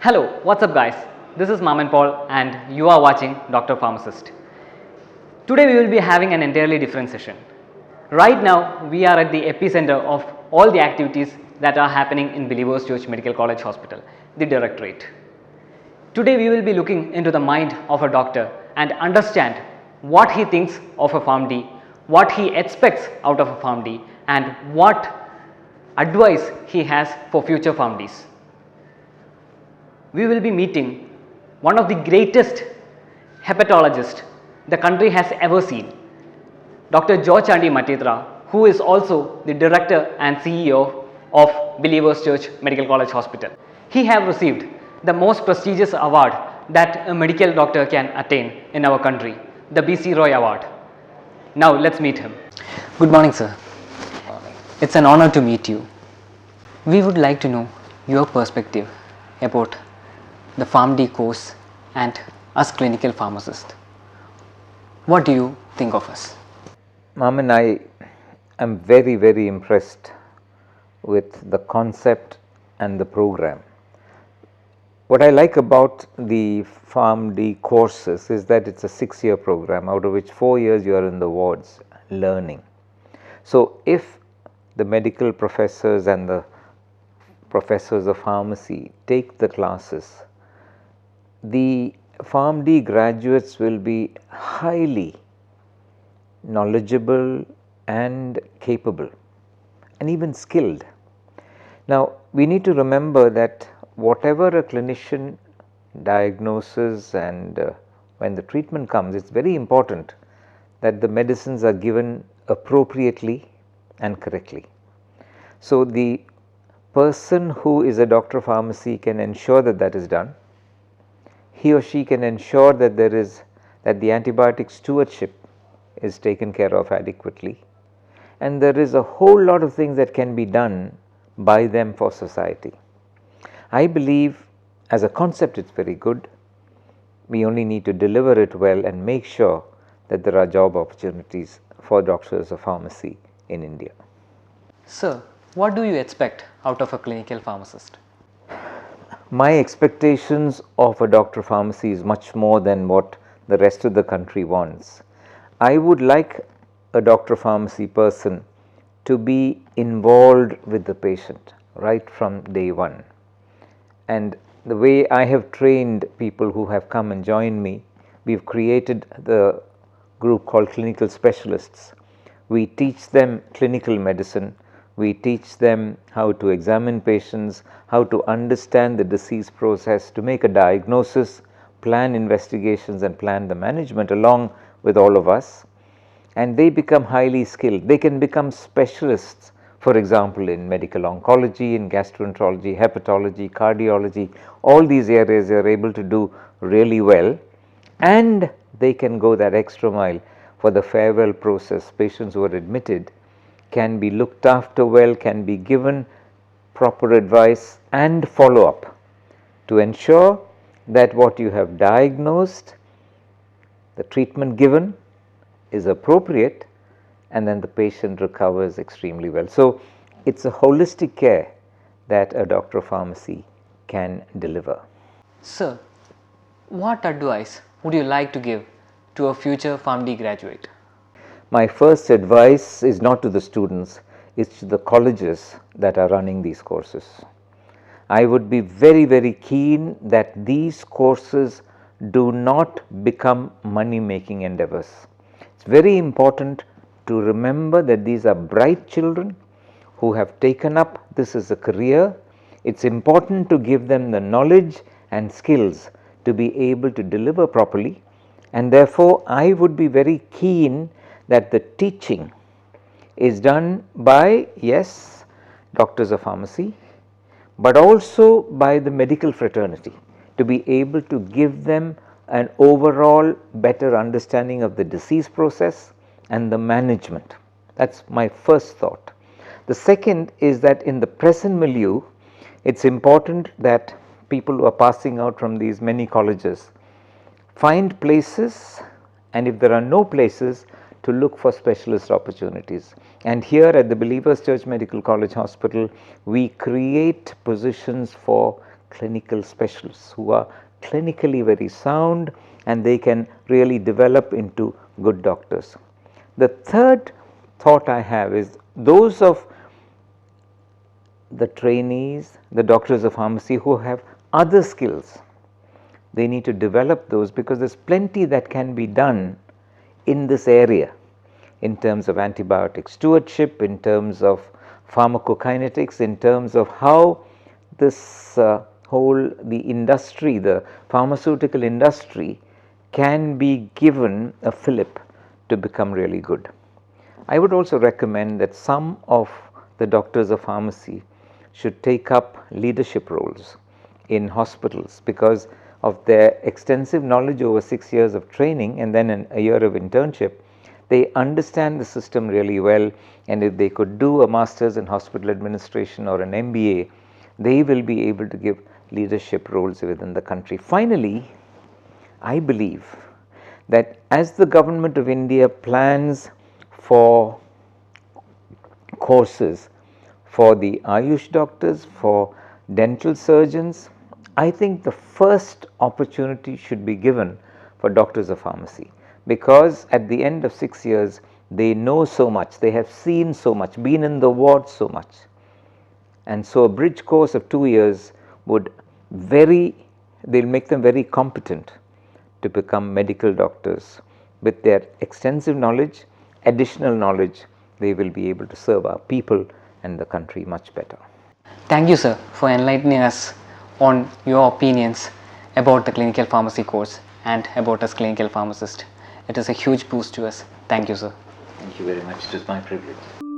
Hello, what's up guys? This is Mom and Paul and you are watching Dr. Pharmacist. Today we will be having an entirely different session. Right now we are at the epicenter of all the activities that are happening in Believers Church Medical College Hospital, the Directorate. Today we will be looking into the mind of a doctor and understand what he thinks of a Pharm.D, what he expects out of a Pharm.D and what advice he has for future Pharm.Ds. We will be meeting one of the greatest hepatologists the country has ever seen, Dr. George Chandy Matteethra, who is also the Director and CEO of Believers Church Medical College Hospital. He has received the most prestigious award that a medical doctor can attain in our country, the BC Roy Award. Now let's meet him. Good morning, sir. It's an honor to meet you. We would like to know your perspective about the Pharm.D course and us clinical pharmacists. What do you think of us? Mom, I am very impressed with the concept and the program. What I like about the Pharm.D courses is that it's a 6-year program, out of which 4 years you are in the wards learning. So if the medical professors and the professors of pharmacy take the classes, the Pharm.D graduates will be highly knowledgeable and capable and even skilled. Now we need to remember that whatever a clinician diagnoses and when the treatment comes, it's very important that the medicines are given appropriately and correctly. So the person who is a doctor of pharmacy can ensure that that is done. He or she can ensure that that the antibiotic stewardship is taken care of adequately, and there is a whole lot of things that can be done by them for society. I believe as a concept it's very good. We only need to deliver it well and make sure that there are job opportunities for doctors of pharmacy in India. Sir, what do you expect out of a clinical pharmacist? My expectations of a doctor of pharmacy is much more than what the rest of the country wants. I would like a doctor of pharmacy person to be involved with the patient right from day one. And the way I have trained people who have come and joined me, we've created the group called clinical specialists. We teach them clinical medicine. We teach them how to examine patients, how to understand the disease process, to make a diagnosis, plan investigations and plan the management along with all of us, and they become highly skilled. They can become specialists, for example, in medical oncology, in gastroenterology, hepatology, cardiology. All these areas they are able to do really well, and they can go that extra mile for the farewell process. Patients who are admitted can be looked after well, can be given proper advice and follow up to ensure that what you have diagnosed, the treatment given is appropriate, and then the patient recovers extremely well. So it's a holistic care that a doctor of pharmacy can deliver. Sir, what advice would you like to give to a future Pharm.D graduate? My first advice is not to the students, it's to the colleges that are running these courses. I would be very keen that these courses do not become money making endeavors. It's very important to remember that these are bright children who have taken up this as a career. It's important to give them the knowledge and skills to be able to deliver properly, and therefore I would be very keen that the teaching is done by, yes, doctors of pharmacy, but also by the medical fraternity, to be able to give them an overall better understanding of the disease process and the management. That's my first thought. The second is that in the present milieu, it's important that people who are passing out from these many colleges find places, and if there are no places, to look for specialist opportunities. And here at the Believers Church Medical College Hospital, we create positions for clinical specialists who are clinically very sound and they can really develop into good doctors. The third thought I have is those of the trainees, the doctors of pharmacy who have other skills, they need to develop those, because there's plenty that can be done in this area in terms of antibiotic stewardship, in terms of pharmacokinetics, in terms of how this the industry, the pharmaceutical industry, can be given a fillip to become really good. I would also recommend that some of the doctors of pharmacy should take up leadership roles in hospitals because of their extensive knowledge over 6 years of training and then a year of internship. They understand the system really well, and if they could do a master's in hospital administration or an MBA, they will be able to give leadership roles within the country. Finally, I believe that as the government of India plans for courses for the Ayush doctors, for dental surgeons, I think the first opportunity should be given for doctors of pharmacy, because at the end of 6 years they know so much, they have seen so much, been in the ward so much, and so a bridge course of 2 years would they'll make them very competent to become medical doctors. With their extensive knowledge, additional knowledge, they will be able to serve our people and the country much better. Thank you, sir, for enlightening us on your opinions about the clinical pharmacy course and about us clinical pharmacists. It is a huge boost to us. Thank you, sir. Thank you very much. It is my privilege.